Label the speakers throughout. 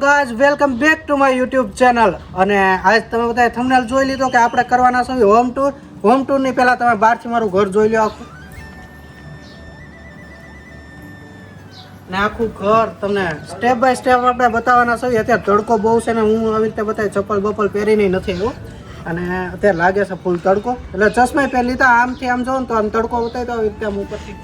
Speaker 1: Guys welcome back to my YouTube channel. અને આજ તમે બધાએ થંબનેલ જોઈ લીધો કે આપણે કરવાના છે હોમ ટૂરની પહેલા તમે બહારથી મારું ઘર જોઈ લો આખું ને આખું ઘર તમને સ્ટેપ બાય સ્ટેપ આપણે બતાવવાના છે। અત્યારે તડકો બહુ છે ને હું આવી રીતે બતાવી ચપ્પલ બપલ પહેરીને નથી આવ્યો અને અત્યારે લાગે છે ફૂલ તડકો એટલે ચશ્મા પહેરી લીધા। આમથી આમ જો ને તો આમ તડકો બતાવી દો આવી રીતે આમ ઉપરથી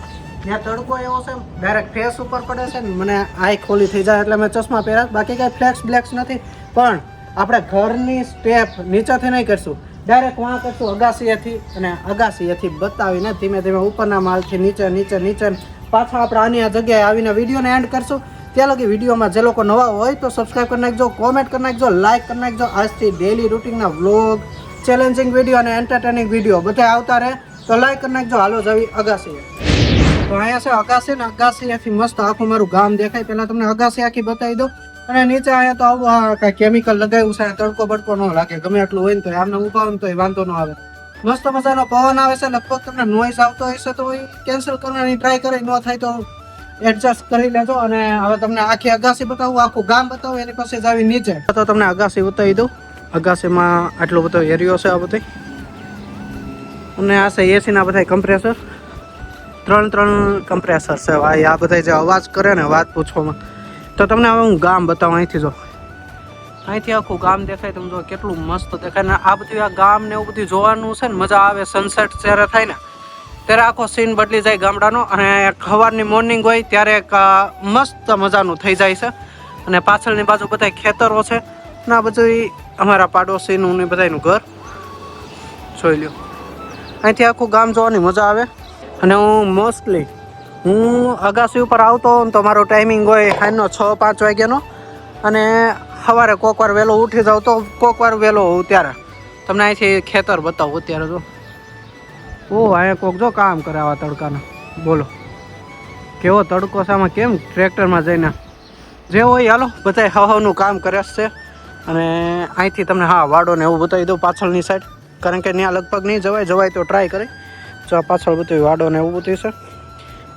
Speaker 1: ત્યાં તડકો એવો છે ડાયરેક્ટ ફેસ ઉપર પડે છે ને મને આંખ ખોલી થઈ જાય એટલે મેં ચશ્મા પહેર્યા। બાકી કાંઈ ફ્લેક્સ બ્લેક્સ નથી પણ આપણે ઘરની સ્ટેપ નીચેથી નહીં કરશું ડાયરેક્ટ વાં કરશું અગાસીએથી અને અગાસીએથી બતાવીને ધીમે ધીમે ઉપરના માળથી નીચે નીચે નીચે પાછા આપણે આની આ જગ્યાએ આવીને વિડીયોને એન્ડ કરશું। ત્યાં લગી વિડીયોમાં જે લોકો નવા હોય તો સબસ્ક્રાઈબ કરી નાખજો, કોમેન્ટ કરી નાખજો, લાઇક કરી નાખજો। આજથી ડેલી રૂટિનના વ્લોગ, ચેલેન્જિંગ વિડીયો અને એન્ટરટેનિંગ વિડીયો બધા આવતા રહે તો લાઇક કરી નાખજો। હાલો જવી અગાસીએ। તો અહીંયા છે અગાસી ને અગાસીથી મસ્ત આખું મારું ગામ દેખાય। પહેલાં તમને અગાસી આખી બતાવી દો અને નીચે અહીંયા તો આવું કાંઈ કેમિકલ લગાવ્યું છે, તડકો બડકો ન લાગે, ગમે એટલું હોય ને તો આમને ઊભા હોય ને તો એ વાંધો ન આવે। મસ્ત મજાનો પવન આવે છે। લગભગ તમને નોઈઝ આવતો હશે તો એ કેન્સલ કરવાની ટ્રાય કરી, ન થાય તો એડજસ્ટ કરી લેજો। અને હવે તમને આખી અગાસી બતાવું, આખું ગામ બતાવું, એની પાસે જ આવી નીચે તો તમને અગાસી બતાવી દઉં। અગાસીમાં આટલો બધો એરિયો છે આ બધી અને આ છે એસીના બધા કમ્પ્રેસર, ત્રણ કમ્પ્રેસર છે ભાઈ। આ બધા જે અવાજ કરે ને વાત પૂછવામાં। તો તમને હવે હું ગામ બતાવું અહીંથી જો, અહીંથી આખું ગામ દેખાય, તમે જો કેટલું મસ્ત દેખાય ને આ બધું આ ગામ ને એવું બધું જોવાનું છે ને મજા આવે। સનસેટ જ્યારે થાય ને ત્યારે આખો સીન બદલી જાય ગામડાનો અને સવારની મોર્નિંગ હોય ત્યારે એક મસ્ત મજાનું થઈ જાય છે। અને પાછળની બાજુ બધા ખેતરો છે ને આ બધું અમારા પાડોશીનું ને બધાનું ઘર જોઈ લ્યો। અહીંથી આખું ગામ જોવાની મજા આવે। અને હું મોસ્ટલી અગાસી ઉપર આવતો હોઉં ને તો મારો ટાઈમિંગ હોય સાંજનો 6-5 વાગ્યાનો અને સવારે કોક વાર વહેલો ઉઠી જાઉં તો કોક વાર વહેલો હોઉં ત્યારે તમને અહીંથી ખેતર બતાવું। અત્યારે જો અહીંયા કોક જો કામ કરે આવા તડકાના, બોલો કેવો તડકો છે આમાં, કેમ ટ્રેક્ટરમાં જઈને જે હોય હાલો બધા હવાનું કામ કરે છે। અને અહીંથી તમને હા વાડો ને એવું બતાવી દઉં પાછળની સાઈડ, કારણ કે ત્યાં લગભગ નહીં જવાય તો ટ્રાય કરી। જો પાછળ બધું વાડો ને એવું બધું છે,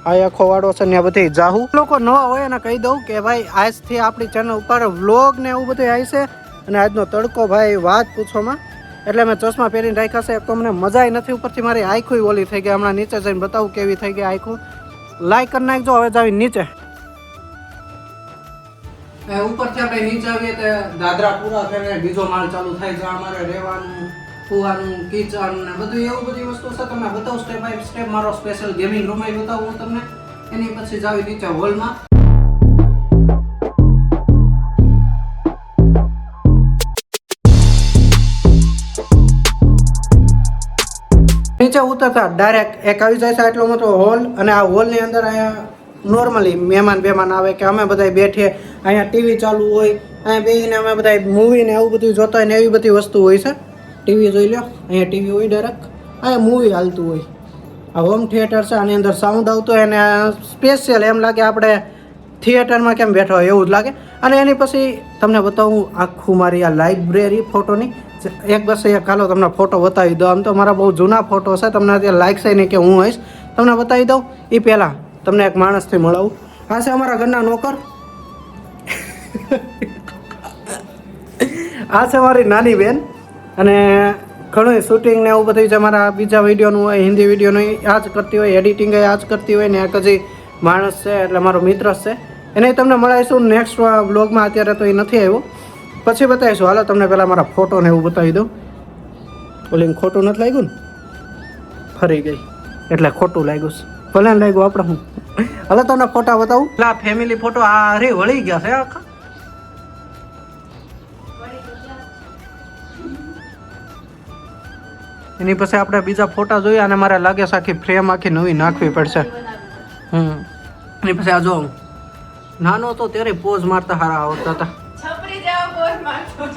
Speaker 1: આ આખો વાડો છે ત્યાં બધી જાહું। લોકો નવા હોય એને કહી દઉં કે ભાઈ આજથી આપણી ચેનલ ઉપર વ્લોગ ને એવું બધું આવશે અને આજનો તડકો ભાઈ વાત પૂછોમાં, એટલે મેં ચશ્મા પહેરીને રાખ્યા છે। તો મને મજા નથી, ઉપરથી મારી આંખું ઓલી થઈ ગઈ। હમણાં નીચે જઈને બતાવું કેવી થઈ ગઈ આંખું। લાઈક કરી નાખજો। હવે જાવી નીચે, ઉપરથી આપણે નીચે આવીએ તો દાદરા પૂરા થઈને બીજો માળ ચાલુ થાય છે। અમારે રહેવાનું, કુવાનું, કિચન ને બધું એવું બધી વસ્તુ છે તમને બતાવું સ્ટેપ બાય સ્ટેપ। મારો સ્પેશિયલ ગેમિંગ રૂમ બતાવું હું તમને, એની પછી જાવી નીચે હોલમાં। નીચે ઉતરતા ડાયરેક્ટ એક આવી જાય છે એટલો મોટો હોલ અને આ હોલની અંદર અહીંયા નોર્મલી મહેમાન આવે કે અમે બધા બેઠીએ, અહીંયા ટીવી ચાલુ હોય, અહીંયા બેસીને અમે બધા મૂવી ને એવું બધું જોતા હોય ને એવી બધી વસ્તુ હોય છે। ટીવી જોઈ લો, અહીંયા ટીવી હોય ડાયરેક્ટ, અહીંયા મૂવી હાલતું હોય। આ હોમ થિયેટર છે, આની અંદર સાઉન્ડ આવતો હોય અને સ્પેશિયલ એમ લાગે આપણે થિયેટરમાં કેમ બેઠા હોય એવું જ લાગે। અને એની પછી તમને બતાવું આખું મારી આ લાઇબ્રેરી ફોટોની એક હાલો તમને ફોટો બતાવી દઉં। આમ તો મારા બહુ જૂના ફોટો છે, તમને અત્યારે લાગશે નહીં કે હું હઈશ, તમને બતાવી દઉં। એ પહેલાં તમને એક માણસથી મળાવું। આ છે અમારા ઘરના નોકર, આ છે મારી નાની બેન અને ઘણું શૂટિંગ ને એવું બધું છે મારા બીજા વિડીયોનું હોય, હિન્દી વિડીયોનું આ જ કરતી હોય, એડિટિંગ આ જ કરતી હોય ને એક હજી માણસ છે એટલે મારો મિત્ર છે, એને તમને મળાવીશું નેક્સ્ટ વ્લોગમાં। અત્યારે તો એ નથી આવ્યો, પછી બતાવીશું। હાલો તમને પહેલાં મારા ફોટો ને એવું બતાવી દઉં। ઓલીને ખોટું નથી લાગ્યું ને, ફરી ગઈ એટલે ખોટું લાગ્યું છે, ભલે ને લાગ્યું આપણે હું। હાલો તમને ફોટા બતાવું। આ ફેમિલી ફોટો આ અરે વળી ગયા છે આખા। એની પછી આપણે બીજા ફોટા જોઈએ અને મારે લાગે છે આખી ફ્રેમ આખી નવી નાખવી પડશે। એની પછી આ જો નાનો તો ત્યારે પોઝ મારતા સારા આવતા હતા,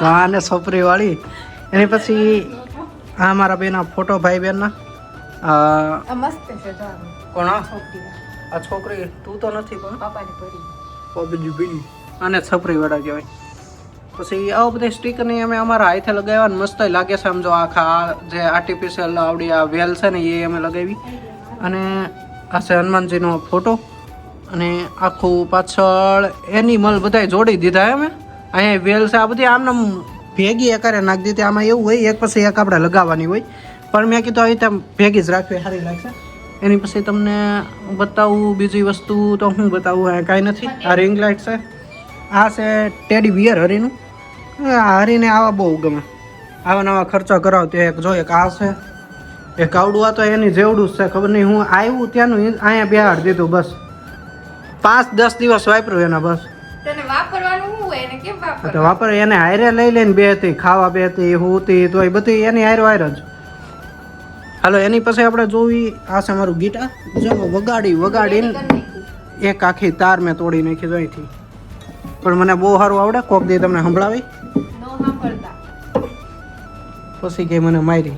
Speaker 1: હા ને છોપરી વાળી। એની પછી આ મારા બેના ફોટો, ભાઈ બેનના। કોણ આ છોકરી? તું તો નથી પણ આને છપરી વાળા કહેવાય। પછી આવું બધા સ્ટીકરની અમે અમારા હાથે લગાવ્યા ને મસ્ત લાગે છે। આમ જો આખા જે આર્ટિફિશિયલ આવડી આ વેલ છે ને એ અમે લગાવી। અને આ છે હનુમાનજીનો ફોટો અને આખું પાછળ એનિમલ બધાય જોડી દીધા અમે। અહીંયા વેલ છે આ બધી આમને ભેગી એકારે નાખી દીધી. આમાં એવું હોય એક પછી એક આપણે લગાવવાની હોય, પણ મેં કીધું આવી રીતે ભેગી જ રાખવી સારી લાગશે. એની પછી તમને બતાવું બીજી વસ્તુ તો હું બતાવું કાંઈ નથી. આ રિંગ લાઇટ છે, આ છે ટેડી બિયર હરીનું. હરીને આવા બહુ ગમે, આવા નવા ખર્ચા કરાવતો. એક જો એક આ છે, એક આવડું આ તો એની જેવડું જ છે. ખબર નહીં હું આવ્યું ત્યાંનું અહીંયા બેહાડ દીધું બસ. 5-10 દિવસ વાપર્યું એના બસ. તો વાપર એને હારે લઈ લઈને બે હતી, ખાવા બે હતી, હુતી તો એ બધી એની હાર જ. હાલો એની પછી આપણે જોવી. આ છે મારું ગીટાર. જો વગાડીને એક આખી તાર મેં તોડી નાખી જોઈથી. પણ મને બહુ સારું આવડે. કોક દી તમને સંભળાવી પછી કે મને મારી.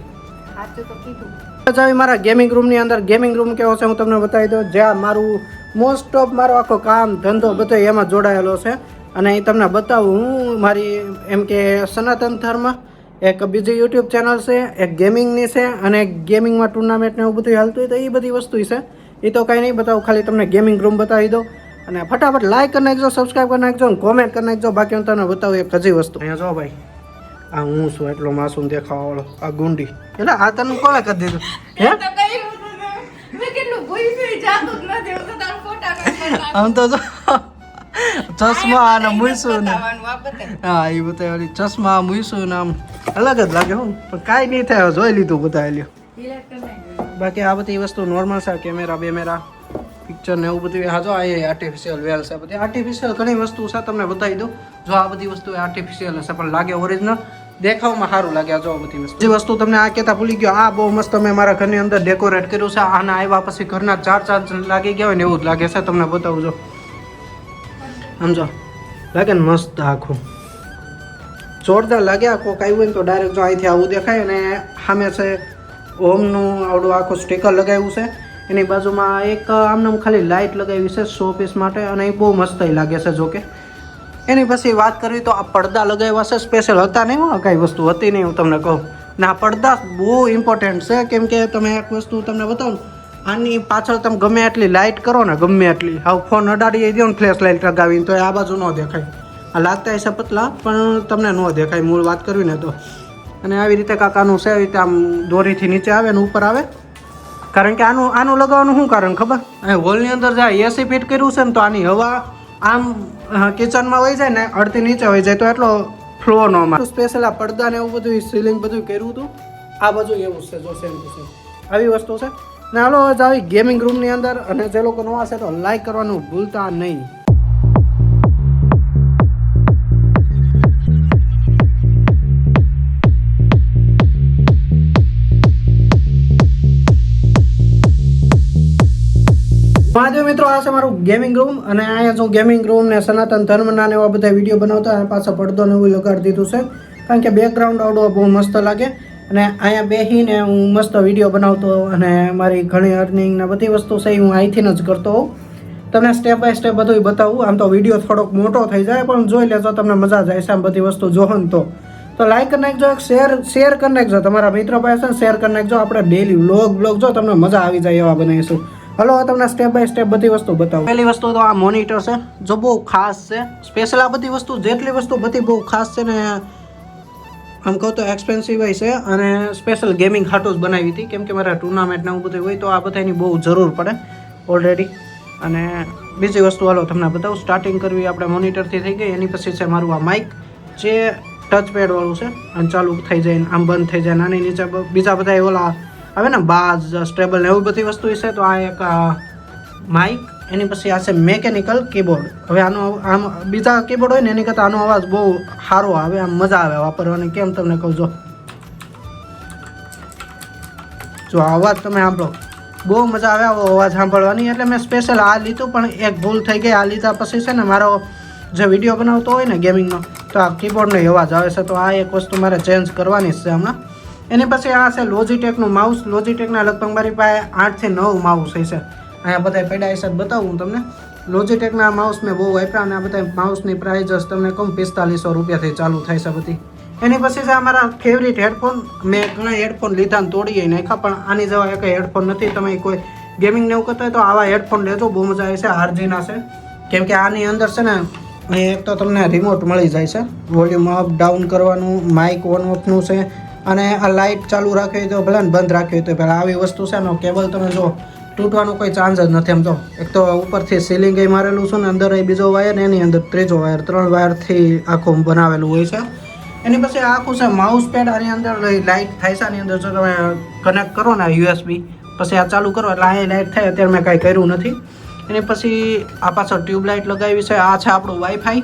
Speaker 1: મારા ગેમિંગ રૂમની અંદર ગેમિંગ રૂમ કેવો છે હું તમને બતાવી દઉં. જ્યાં મારું મોસ્ટ ઓફ મારો આખો કામ ધંધો બધો એમાં જોડાયેલો છે. અને એ તમને બતાવું હું મારી એમ કે સનાતન ધર્મ એક બીજી યુટ્યુબ ચેનલ છે, એક ગેમિંગની છે, અને ગેમિંગમાં ટુર્નામેન્ટ ને એવું બધું હાલતું હોય તો એ બધી વસ્તુ છે. એ તો કાંઈ નહીં બતાવું, ખાલી તમને ગેમિંગ રૂમ બતાવી દઉં. અને ફટાફટ લાઈક કરી નાખજો, સબસ્ક્રાઈબ કરી નાખજો, કોમેન્ટ કરી નાખજો. બાકી હું તમને બતાવું એક હજી વસ્તુ. અહીંયા જો ભાઈ, આ હું છું એટલો માસૂમ દેખાવા વાળો, આ ગુંડી. એટલે આ તને કોણે કરી દીધું હે? આમ તો ચશ્મા અને મૂઈશું ને હા એ બતાવી ચશ્મા મૂઈશું ને આમ અલગ જ લાગે. હું પણ કાંઈ નહીં થાય, જોઈ લીધું બતાવી લ્યો. બાકી આ બધી વસ્તુ નોર્મલ છે. કેમેરા બેમેરા પિક્ચર ને એવું બધું. હા જો આ આર્ટિફિશિયલ વેલ છે બધી. આર્ટિફિશિયલ ઘણી વસ્તુ છે, તમને બતાવી દઉં. જો આ બધી વસ્તુ આર્ટિફિશિયલ હશે પણ લાગે ઓરિજિનલ, દેખાવમાં સારું લાગે. આ જો બધી વસ્તુ. જે વસ્તુ તમને આ કહેતા ભૂલી ગયો, આ બહુ મસ્ત મેં મારા ઘરની અંદર ડેકોરેટ કર્યું છે. આના આવ્યા પછી ઘરના 4 લાગી ગયા હોય ને એવું જ લાગે છે. તમને બતાવું જો, સમજો લાગે ને મસ્ત, આખું જોરદાર લાગે. આ કોક આવ્યું હોય ને તો ડાયરેક્ટ જો અહીંથી આવું દેખાય. અને સામે છે ઓમનું આવડું આખું સ્ટીકર લગાવ્યું છે. એની બાજુમાં એક આમને ખાલી લાઇટ લગાવી છે શો પીસ માટે, અને એ બહુ મસ્ત લાગે છે. જોકે એની પછી વાત કરવી તો આ પડદા લગાવ્યા છે. સ્પેશિયલ હતા નહીં, કાંઈ વસ્તુ હતી નહીં હું તમને કહું. ને આ પડદા બહુ ઇમ્પોર્ટન્ટ છે, કેમ કે તમે એક વસ્તુ તમને બતાવું. આની પાછળ તમે ગમે એટલી લાઇટ કરો ને, ગમે એટલી હવે ફોન અડાડી દો ને ફ્લેશ લાઇટ લગાવીને, તો આ બાજુ ન દેખાય. આ લાગતા હશે પતલા પણ તમને ન દેખાય મૂળ વાત કરવી ને તો. અને આવી રીતે કાકાનું છે, આવી રીતે આમ દોરીથી નીચે આવે ને ઉપર આવે. કારણ કે આનું લગાવવાનું શું કારણ ખબર? અહીં હોલની અંદર જાય એસી ફિટ કર્યું છે ને, તો આની હવા આમ કિચનમાં વહી જાય ને, અડધી નીચે વહી જાય, તો એટલો ફ્લો ન મારે. સ્પેશિયલ આ પડદા ને એવું બધું સીલિંગ બધું કર્યું હતું. આ બાજુ એવું છે, જો સેમ ટુ સેમ આવી વસ્તુ છે. ને હાલો જ આવી ગેમિંગ રૂમની અંદર. અને જે લોકો નવા છે તો લાઈક કરવાનું ભૂલતા નહીં. મહાદેવ મિત્રો, આ છે મારું ગેમિંગ રૂમ. અને અહીંયા જો ગેમિંગ રૂમ ને સનાતન ધર્મના ને એવા બધા વિડીયો બનાવતા આ પાછા પડદો ને એવું લગાડી દીધું છે. કારણ કે બેકગ્રાઉન્ડ આવડો બહુ મસ્ત લાગે. અને અહીંયા બેસીને હું મસ્ત વિડીયો બનાવતો, અને મારી ઘણી અર્નિંગ ને બધી વસ્તુ છે હું અહીંથી જ કરતો હોઉં. તમને સ્ટેપ બાય સ્ટેપ બધું બતાવું. આમ તો વિડીયો થોડોક મોટો થઈ જાય, પણ જોઈ લેજો, તમને મજા જ આવશે આમ બધી વસ્તુ જોવો ને તો લાઈક કરી નાખજો, શેર કરી નાખજો. તમારા મિત્રો પાસે શેર કરી નાખજો. આપણે ડેલી વ્લોગ જો તમને મજા આવી જાય એવા બનાવીશું. હલો તમને સ્ટેપ બાય સ્ટેપ બધી વસ્તુ બતાવું. પહેલી વસ્તુ તો આ મોનિટર છે, જો બહુ ખાસ છે. સ્પેશિયલ આ બધી વસ્તુ જેટલી વસ્તુ બધી બહુ ખાસ છે ને, આમ કહું તો એક્સપેન્સિવ છે. અને સ્પેશિયલ ગેમિંગ હાટું જ બનાવી હતી, કેમ કે મારા ટુર્નામેન્ટ ને એવું બધું હોય તો આ બધાની બહુ જરૂર પડે ઓલરેડી. અને બીજી વસ્તુ હાલો તમને બતાવું. સ્ટાર્ટિંગ કરવી આપણે મોનિટરથી થઈ ગઈ. એની પછી છે મારું આ માઇક, જે ટચ પેડ વાળું છે. અને ચાલુ થઈ જાય, આમ બંધ થઈ જાય. આની નીચે બીજા બધા ઓલા આવે ને બાજ સ્ટેબલ ને એવી બધી વસ્તુ છે. તો આ એક માઇક. એની પછી આ છે મેકેનિકલ કીબોર્ડ. હવે આનો આમ બીજા કીબોર્ડ હોય ને એની કરતાં આનો અવાજ બહુ સારો આવે, આમ મજા આવે વાપરવાની. કેમ તમને કહું, જો આ અવાજ તમે સાંભળો, બહુ મજા આવે આવો અવાજ સાંભળવાની. એટલે મેં સ્પેશિયલ આ લીધું, પણ એક ભૂલ થઈ ગઈ. આ લીધા પછી છે ને મારો જે વિડીયો બનાવતો હોય ને ગેમિંગનો, તો આ કીબોર્ડનો અવાજ આવે છે. તો આ એક વસ્તુ મારે ચેન્જ કરવાની જ છે હમણાં. એની પછી આ છે લોજીટેકનું માઉસ. લોજીટેકના લગભગ મારી પાસે 8 થી 9 માઉસ હશે. અહીંયા બધા પડ્યા હશે, બતાવું હું તમને. લોજીટેકના માઉસ મેં બહુ વાપર્યા. અને આ બધા માઉસની પ્રાઇઝ તમને કહું 4500 રૂપિયાથી ચાલુ થાય છે બધી. એની પછી છે અમારા ફેવરિટ હેડફોન. મેં ઘણા હેડફોન લીધા ને તોડી નાખ્યા, પણ આની જેવા એક હેડફોન નથી. તમે કોઈ ગેમિંગ ને એવું કરતા હોય તો આવા હેડફોન લેજો, બહુ મજા આવે છે. આરજીના છે, કેમ કે આની અંદર છે ને અહીં એક તો તમને રિમોટ મળી જાય છે, વોલ્યુમ અપ ડાઉન કરવાનું, માઇક ઓન ઓફનું છે, અને આ લાઇટ ચાલુ રાખવી હોય તો ભલે ને બંધ રાખવી હોય તો પહેલાં આવી વસ્તુ છે ને કેબલ તમે જો તૂટવાનો કોઈ ચાન્સ જ નથી. એમ તો એક તો ઉપરથી સીલિંગ એ મારેલું છે ને અંદર એ બીજો વાયર ને એની અંદર ત્રીજો વાયર, 3 વાયરથી આખું બનાવેલું હોય છે. એની પછી આખું છે માઉસ પેડ, આની અંદર લાઇટ થાય છે, આની અંદર જો તમે કનેક્ટ કરો ને USB પછી આ ચાલુ કરો એટલે આ લાઇટ થાય. અત્યારે મેં કાંઈ કર્યું નથી. એની પછી આ પાછળ ટ્યુબલાઇટ લગાવી છે. આ છે આપણું વાઈફાઈ.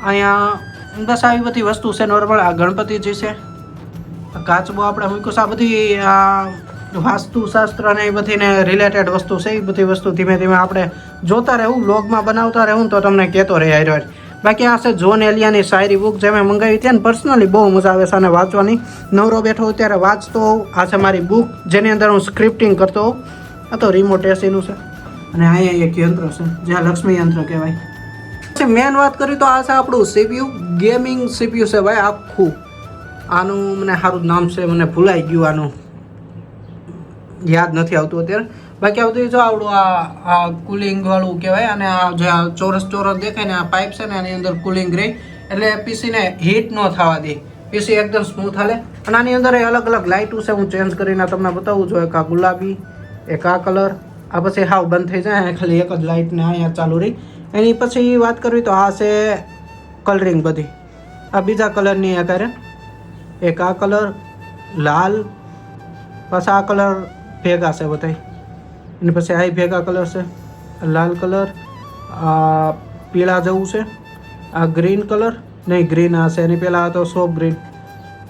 Speaker 1: અહીંયા બસ આવી બધી વસ્તુ છે નોર્મલ. આ ગણપતિજી છે, કાચબો આપણે મૂક્યું છે. આ બધી આ વાસ્તુશાસ્ત્ર ને એ બધીને રિલેટેડ વસ્તુ છે. એ બધી વસ્તુ ધીમે ધીમે આપણે જોતા રહેવું, બ્લોગમાં બનાવતા રહેવું તો તમને કહેતો રહે હારે. બાકી આ છે જોન એલિયાની શાયરી બુક જે મેં મંગાવી હતી ને પર્સનલી બહુ મજા આવે છે અને વાંચવાની. નવરો બેઠો ત્યારે વાંચતો હોઉં. આ છે મારી બુક જેની અંદર હું સ્ક્રિપ્ટિંગ કરતો હોઉં. આ તો રિમોટ એસીનું છે અને અહીંયા એક યંત્ર છે જે લક્ષ્મી યંત્ર કહેવાય. પછી મેન વાત કરી તો આ છે આપણું CPU, ગેમિંગ CPU છે ભાઈ આખું. આનું મને સારું નામ છે, મને ભૂલાઈ ગયું, આનું યાદ નથી આવતું અત્યારે. બાકી આ બધું જો આવડું આ કુલિંગ વાળું કહેવાય. અને આ જે ચોરસ દેખાય ને આ પાઇપ છે ને એની અંદર કુલિંગ રહી એટલે પીસીને હીટ ન થવા દે, પીસી એકદમ સ્મૂથ હાલે. અને આની અંદર અલગ અલગ લાઇટો છે, હું ચેન્જ કરીને તમને બતાવું છું. એક આ ગુલાબી, એક આ કલર, આ પછી હાવ બંધ થઈ જાય, ખાલી એક જ લાઇટ ને અહીંયા ચાલુ રહી. એની પછી વાત કરવી તો આ છે કલરિંગ બધી. આ બીજા કલરની આકારે એક આ કલર લાલ, પાછા આ કલર ભેગા છે બધા. અને પછી આ ભેગા કલર છે, લાલ કલર, આ પીળા જેવું છે, આ ગ્રીન કલર નહીં ગ્રીન આ છે, એની પહેલાં હતો સોફ્ટ ગ્રીન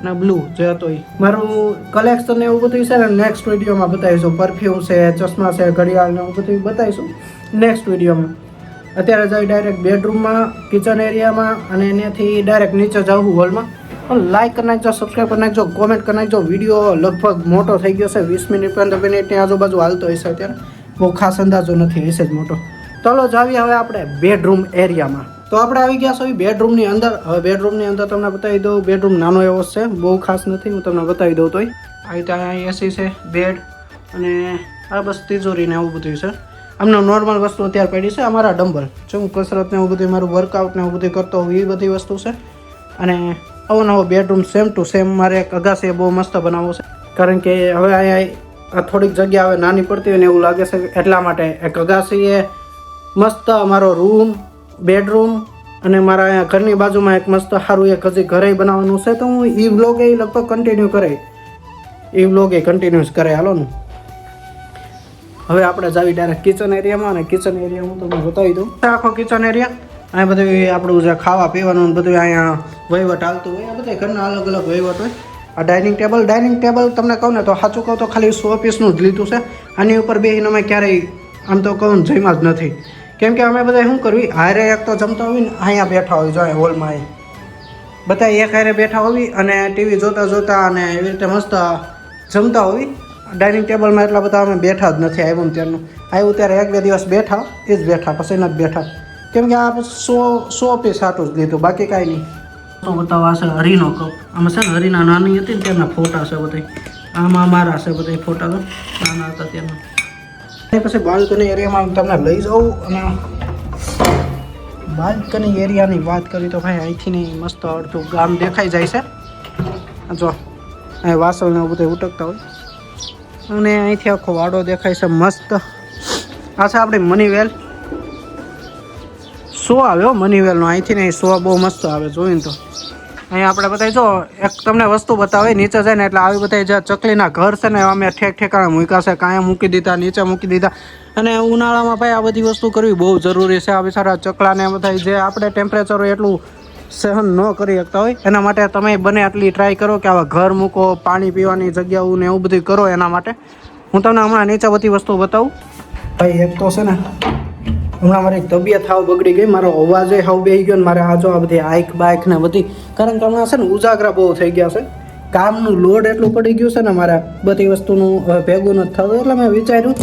Speaker 1: અને બ્લુ જે હતો એ. મારું કલેક્શન એવું બધું છે ને નેક્સ્ટ વિડીયોમાં બતાવીશું. પરફ્યુમ છે, ચશ્મા છે, ઘડિયાળ ને એવું બધું બતાવીશું નેક્સ્ટ વિડીયોમાં. અત્યારે જઈ ડાયરેક્ટ બેડરૂમમાં, કિચન એરિયામાં અને એનાથી ડાયરેક્ટ નીચે જવું હોલમાં. લાઈક કરી નાખજો, સબસ્ક્રાઈબ કરી નાખજો, કોમેન્ટ કરી નાખજો. વિડીયો લગભગ મોટો થઈ ગયો છે, 20 મિનિટ 15 મિનિટની આજુબાજુ હાલતો હશે અત્યારે. બહુ ખાસ અંદાજો નથી, હશે જ મોટો. ચાલો જાવીએ હવે આપણે બેડરૂમ એરિયામાં. તો આપણે આવી ગયા છીએ બેડરૂમની અંદર. હવે બેડરૂમની અંદર તમને બતાવી દઉં. બેડરૂમ નાનો એવો છે, બહુ ખાસ નથી, હું તમને બતાવી દઉં. તોય આવી ત્યાં એસી છે, બેડ અને આ બસ તિજોરી ને એવું બધું છે. આમનો નોર્મલ વસ્તુ અત્યારે પડી છે. અમારા ડમ્બલ જો હું કસરત ને એવું બધું મારું વર્કઆઉટ ને એવું બધું કરતો હોઉં એ બધી વસ્તુ છે. અને આવો નવો બેડરૂમ સેમ ટુ સેમ મારે એક અગાસી બહુ મસ્ત બનાવવો છે, કારણ કે હવે અહીંયા થોડીક જગ્યા હવે નાની પડતી હોય ને એવું લાગે છે. એટલા માટે એક અગાસી એ મસ્ત મારો રૂમ, બેડરૂમ અને મારા અહીંયા ઘરની બાજુમાં એક મસ્ત સારું એક હજી ઘરે બનાવવાનું છે. તો હું એ વ્લોગ એ લગભગ કન્ટિન્યુ કરે, એ વ્લોગ એ કન્ટિન્યુઅસ કરે. હાલો ને હવે આપણે જાવી ડાયરેક્ટ કિચન એરિયામાં. અને કિચન એરિયા હું તમને બતાવી દઉં. આખો કિચન એરિયા અહીંયા બધું આપણું જે ખાવા પીવાનું બધું અહીંયા વહીવટ હાલતું હોય. આ બધા ઘરના અલગ અલગ વહીવટ હોય. આ ડાઇનિંગ ટેબલ તમને કહું ને તો સાચું કહું તો ખાલી 100 પીસનું જ લીધું છે. આની ઉપર બેસીને અમે ક્યારેય આમ તો કહું જમ્યા જ નથી, કેમ કે અમે બધા શું કરવી હારે એક તો જમતા હોય ને અહીંયા બેઠા હોય, જો હોલમાં બધા એક હારે બેઠા હોવી અને ટીવી જોતા અને એવી રીતે મસ્ત જમતા હોવી. ડાઇનિંગ ટેબલમાં એટલા બધા અમે બેઠા જ નથી. આવ્યું ત્યારનું આવ્યું ત્યારે 1-2 દિવસ બેઠા, એ જ બેઠા, પછી નથી બેઠા, કેમ કે આ 100 પીસ આટું જ લીધું, બાકી કાંઈ નહીં. તો બતાવવા છે હરીનો કપ. આમાં છે ને હરીના નાની હતી ને ત્યારના ફોટા છે બધા. આમાં મારા છે બધા ફોટા તો નાના હતા ત્યારના. પછી બાલ્કની એરિયામાં તમને લઈ જાઉં. અને બાલ્કની એરિયાની વાત કરી તો ભાઈ અહીંથી નહીં મસ્ત અડધું ગામ દેખાઈ જાય છે. જો અહીં વાસણ ને બધું ઉટકતા હોય અને અહીંથી આખો વાડો દેખાય છે મસ્ત. આ છે આપણી મનીવેલ. શો આવ્યો મનીવેલનો અહીંથી નહીં, શો બહુ મસ્ત આવે જોઈને તો. અહીંયા આપણે બધા જો એક તમને વસ્તુ બતાવે નીચે જાય ને એટલે આવી બધા જે ચકલીના ઘર છે ને અમે ઠેકાણે મૂક્યા છે, કાંઈ મૂકી દીધા, નીચે મૂકી દીધા. અને ઉનાળામાં ભાઈ આ બધી વસ્તુ કરવી બહુ જરૂરી છે. આ બિચારા ચકલાને બધા જે આપણે ટેમ્પરેચર એટલું સહન ન કરી શકતા હોય એના માટે તમે બને એટલી ટ્રાય કરો કે આવા ઘર મૂકો, પાણી પીવાની જગ્યાઓ ને એવું બધું કરો. એના માટે હું તમને હમણાં નીચે બધી વસ્તુ બતાવું. ભાઈ એક તો છે ને હમણાં મારી તબિયત હાવ બગડી ગઈ, મારો અવાજ હાવ બેસી ગયો ને મારે આ જો આ બધી આઈક બાઇક ને બધી, કારણ કે હમણાં છે ને ઉજાગરા બહુ થઈ ગયા છે, કામનું લોડ એટલું પડી ગયું છે ને મારે બધી વસ્તુનું ભેગું નથી થતું. એટલે મેં વિચાર્યું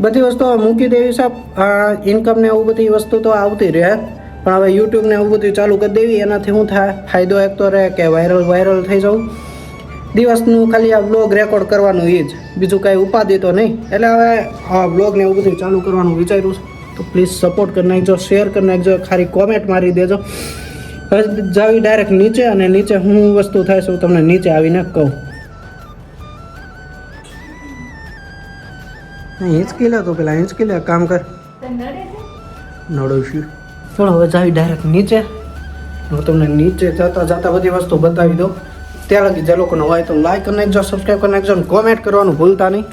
Speaker 1: બધી વસ્તુ મૂકી દેવી છે. ઇન્કમ ને એવું બધી વસ્તુ તો આવતી રહે, પણ હવે યુટ્યુબ ને એવું બધું ચાલુ કરી દેવી. એનાથી શું થાય ફાયદો એક તો રહે કે વાયરલ થઈ જવું. દિવસનું ખાલી આ બ્લોગ રેકોર્ડ કરવાનું એ જ, બીજું કાંઈ ઉપાધિ તો નહીં. એટલે હવે આ બ્લોગ ને એવું બધું ચાલુ કરવાનું વિચાર્યું છે. તો પ્લીઝ સપોર્ટ કરી નાખજો, શેર કરી નાખજો, ખાલી કોમેન્ટ મારી દેજો. હવે જાવી ડાયરેક્ટ નીચે, અને નીચે હું વસ્તુ થાય છે હું તમને નીચે આવીને કહું. હિંચકી લે તો પેલા હિંચકી લે, કામ કર. નડું છું. ચલો હવે જાવી ડાયરેક્ટ નીચે. હું તમને નીચે જતા જતા બધી વસ્તુ બતાવી દઉં. ત્યાં લગી જે લોકોનો હોય તો લાઈક કરી નાખજો, સબસ્ક્રાઈબ કરી નાખજો અને કોમેન્ટ કરવાનું ભૂલતા નહીં.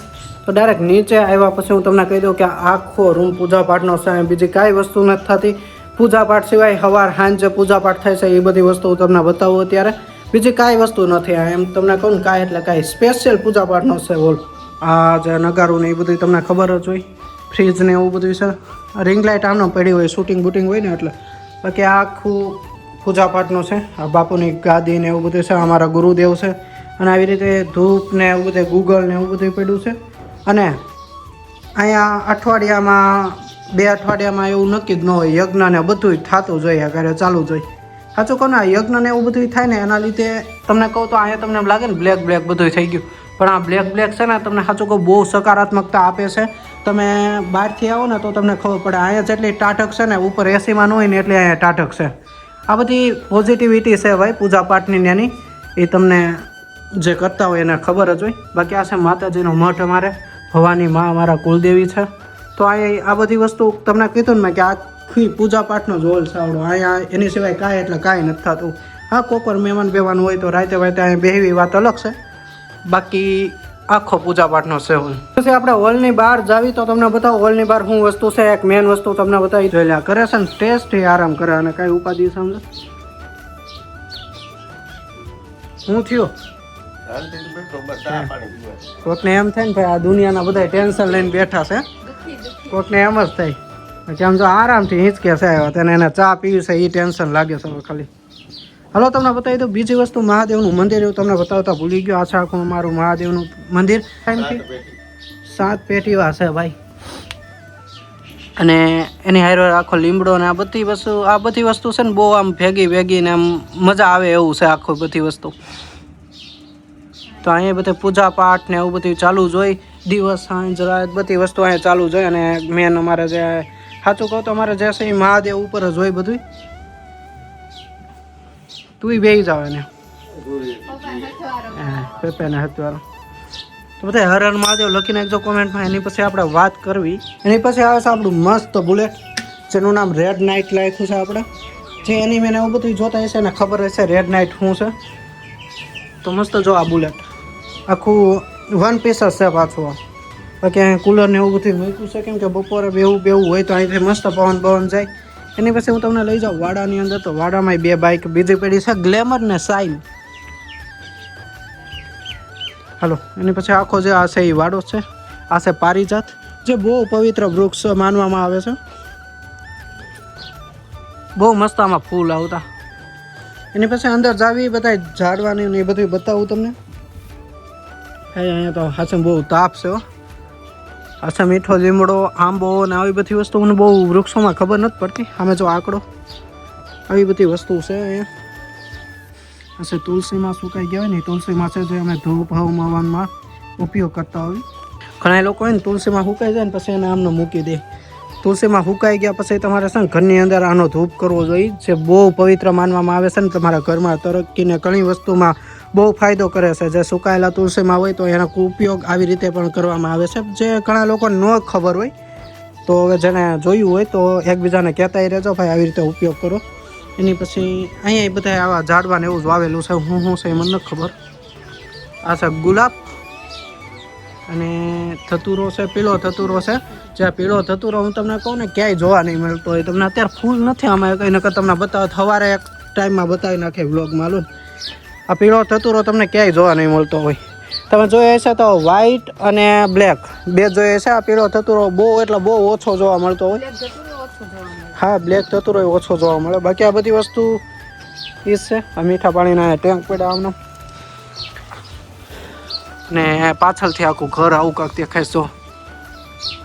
Speaker 1: તો ડાયરેક્ટ નીચે આવ્યા પછી હું તમને કહી દઉં કે આખો રૂમ પૂજાપાઠનો છે. બીજી કાંઈ વસ્તુ નથી થતી. પૂજાપાઠ સિવાય સવાર સાંજે પૂજાપાઠ થાય છે એ બધી વસ્તુ હું તમને બતાવું અત્યારે. બીજી કાંઈ વસ્તુ નથી. એમ તમને કહું ને કાંઈ એટલે કાંઈ સ્પેશિયલ પૂજાપાઠનો છે હોલ. આ જે નગારું ને એ બધું તમને ખબર જ હોય. ફ્રીજ ને એવું બધું છે. રિંગ લાઇટ આમનો પડી હોય, શૂટિંગ બૂટિંગ હોય ને એટલે. બાકી આ આખું પૂજાપાઠનું છે. આ બાપુની ગાદી ને એવું બધું છે. અમારા ગુરુદેવ છે. અને આવી રીતે ધૂપ ને એવું બધું ગૂગલ ને એવું બધું પડ્યું છે. અને અહીંયા અઠવાડિયામાં 2 અઠવાડિયામાં એવું નક્કી જ ન હોય. યજ્ઞ ને બધું થતું જોઈએ, ઘરે ચાલુ જોઈએ. સાચું કહો ને, આ યજ્ઞ ને એવું બધું થાય ને એના લીધે તમને કહું તો અહીંયા તમને એમ લાગે ને બ્લેક બ્લેક બધું થઈ ગયું. પણ આ બ્લેક છે ને તમને સાચું કહું બહુ સકારાત્મકતા આપે છે. તમે બહારથી આવો ને તો તમને ખબર પડે. અહીંયા જેટલી ટાઢક છે ને ઉપર એસીમાં ન હોય ને એટલે અહીંયા ટાઢક છે. આ બધી પોઝિટિવિટી છે ભાઈ પૂજાપાઠની એની. એ તમને જે કરતા હોય એને ખબર જ હોય. બાકી આ છે માતાજીનો મઠ, અમારે ભવાની માં અમારા કુલદેવી છે. તો અહીંયા આ બધી વસ્તુ તમને કીધું ને મેં કે આખી પૂજાપાઠનો જ હોલ સાવડો. અહીંયા એની સિવાય કાંઈ એટલે કાંઈ નથી થતું. હા, કોકર મહેમાન બેવાનું હોય તો રાતે વાતે અહીંયા બેહવી વાત અલગ છે. બાકી આખો પૂજાપાઠનો છે હોલ. પછી આપણે હોલની બહાર જાવી તો તમને બતાવો હોલની બહાર શું વસ્તુ છે. એક મેન વસ્તુ તમને બતાવી જોઈ કરે છે ને ટેસ્ટ આરામ કરે અને કાંઈ ઉપાધિ સમજો શું થયું. કોકને એમ થાય ને ભાઈ આ દુનિયાના બધા ટેન્શન લઈને બેઠા છે. કોકને એમ જ થાય કે આમ જો આરામથી હિંચકે છે આવ્યા તેને એને ચા પીવી છે એ ટેન્શન લાગે છે હવે ખાલી. હલો તમને બતાવી દઉં બીજી વસ્તુ, મહાદેવનું મંદિર એવું તમને બતાવતા ભૂલી ગયો. આ છે આખું મારું મહાદેવનું મંદિર. 7 પેટીઓ છે ભાઈ. અને એની હારે આખો લીમડો ને આ બધી વસ્તુ છે ને બહુ આમ ભેગી ને આમ મજા આવે એવું છે આખું બધી વસ્તુ. તો અહીંયા બધે પૂજા પાઠ ને એવું બધું ચાલુ જ હોય. દિવસ સાંજ રાત બધી વસ્તુ અહીંયા ચાલુ જ હોય. અને મેન અમારે જે સાચું કહું તો અમારે જે છે એ મહાદેવ ઉપર જ હોય બધું. તું બેસી જાવ એને પેપેને હથવારો. તો બધા હર હર મહાદેવ લખી નાખજો કોમેન્ટમાં. એની પછી આપણે વાત કરવી. એની પછી આવે છે આપણું મસ્ત બુલેટ જેનું નામ રેડ નાઇટ લખ્યું છે. આપણે જે એની મેં એવું બધું જોતા હશે ને ખબર હશે રેડ નાઇટ શું છે. તો મસ્ત જો આ બુલેટ આખું 1 પીસ જ છે પાછું. બાકી અહીંયા કુલર ને એવું બધું મૂક્યું છે કેમ કે બપોરે બેવું હોય તો અહીંથી મસ્ત પવન જાય. એની પછી હું તમને લઈ જાઉં વાડાની અંદર. તો વાડામાં 2 બાઇક બીજી પડી છે, ગ્લેમર ને સાઇન. હાલો એની પછી આખો જે આ છે એ વાડો છે. આ છે પારિજાત જે બહુ પવિત્ર વૃક્ષ માનવામાં આવે છે. બહુ મસ્ત આમાં ફૂલ આવતા. એની પછી અંદર જાવી બધા ઝાડવાની ને એ બધું બતાવું તમને. અહીંયા તો હાથે બહુ તાપ છે. હાથે મીઠો લીમડો આંબો ને આવી બધી વસ્તુ મને બહુ વૃક્ષોમાં ખબર નથી પડતી. આમે જો આંકડો આવી બધી વસ્તુ છે અહીંયા. હશે તુલસીમાં સુકાઈ ગયા હોય ને તુલસીમાં છે જે અમે ધૂપ હવનમાં ઉપયોગ કરતા હોઈએ. ઘણા લોકો હોય ને તુલસીમાં સુકાઈ જાય ને પછી એને આમનો મૂકી દે. તુલસીમાં સુકાઈ ગયા પછી તમારે છે ને ઘરની અંદર આનો ધૂપ કરવો જોઈએ. જે બહુ પવિત્ર માનવામાં આવે છે ને તમારા ઘરમાં તરક્કીને ઘણી વસ્તુમાં બહુ ફાયદો કરે છે. જે સુકાયેલા તુલસીમાં હોય તો એનો ઉપયોગ આવી રીતે પણ કરવામાં આવે છે. જે ઘણા લોકોને ન ખબર હોય તો હવે જેને જોયું હોય તો એકબીજાને કહેતા રહેજો ભાઈ આવી રીતે ઉપયોગ કરો. એની પછી અહીંયા બધા આવા ઝાડવાને એવું જ વાવેલું છે. શું છે એ મને નથી ખબર. આ છે ગુલાબ અને ધતુરો છે, પીળો ધતુરો છે. જે પીળો ધતુરો હું તમને કહું ને ક્યાંય જોવા નહીં મળતો હોય. તમને અત્યારે ફૂલ નથી આમાં કંઈ નકર તમને બતાવો સવારે એક ટાઈમમાં બતાવી નાખે વ્લોગમાં. લો આ પીળો ધતુરો તમને ક્યાંય જોવા નહીં મળતો હોય. તમે જોઈએ છે તો વ્હાઈટ અને બ્લેક બે જોઈએ છે. આ પીળો ધતુરો બહુ એટલે બહુ ઓછો જોવા મળતો હોય. હા, બ્લેક ધતુરો ઓછો જોવા મળે. બાકી આ બધી વસ્તુ એ છે. આ મીઠા પાણીના ટેન્ક પડ્યા આમનો ને પાછળથી આખું ઘર આવું કાંક દેખાય છો.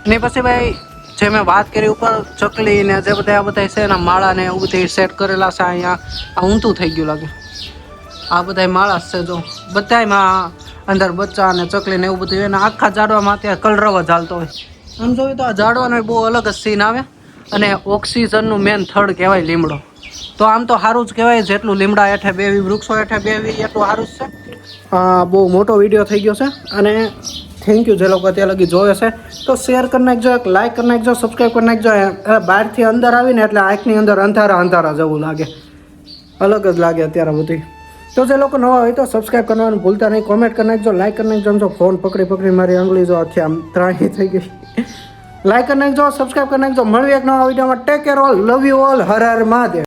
Speaker 1: એની પછી ભાઈ જે મેં વાત કરી ઉપર ચકલી ને જે બધા છે એના માળા ને એવું બધું સેટ કરેલા છે. અહીંયા આ ઊંધું થઈ ગયું લાગે. આ બધા માળા છે જો બધામાં અંદર બચ્ચા અને ચકલી ને એવું બધું. એના આખા ઝાડવામાં અત્યારે કલરવ જ હાલતો હોય. આમ જોયું તો આ ઝાડવાનો બહુ અલગ જ સીન આવે. અને ઓક્સિજનનું મેન થડ કહેવાય લીમડો. તો આમ તો સારું જ કહેવાય, જેટલું લીમડા હેઠે બેવી, વૃક્ષો હેઠે બેવી એટલું સારું જ છે. બહુ મોટો વિડીયો થઈ ગયો છે અને થેન્ક યુ જે લોકો ત્યાં લગી જોવે છે. તો શેર કરી નાખજો, એક લાઇક કરી નાખજો, સબસ્ક્રાઈબ કરી નાખજો. બહારથી અંદર આવીને એટલે આંખની અંદર અંધારા અંધારા જેવું લાગે, અલગ જ લાગે અત્યારે બધી. તો જે લોકો નવા હોય તો સબસ્ક્રાઈબ કરવાનું ભૂલતા નહીં, કોમેન્ટ કરી નાખજો, લાઇક કરી નાખજો. જો ફોન પકડી મારી આંગળી જો આથી આમ ત્રાહી થઈ ગઈ. લાઇક કરી નાખજો, સબસ્ક્રાઈબ કરી નાખજો. મળવી એક નવા વિડીયોમાં. Take care all, love you all, Har Har Mahadev.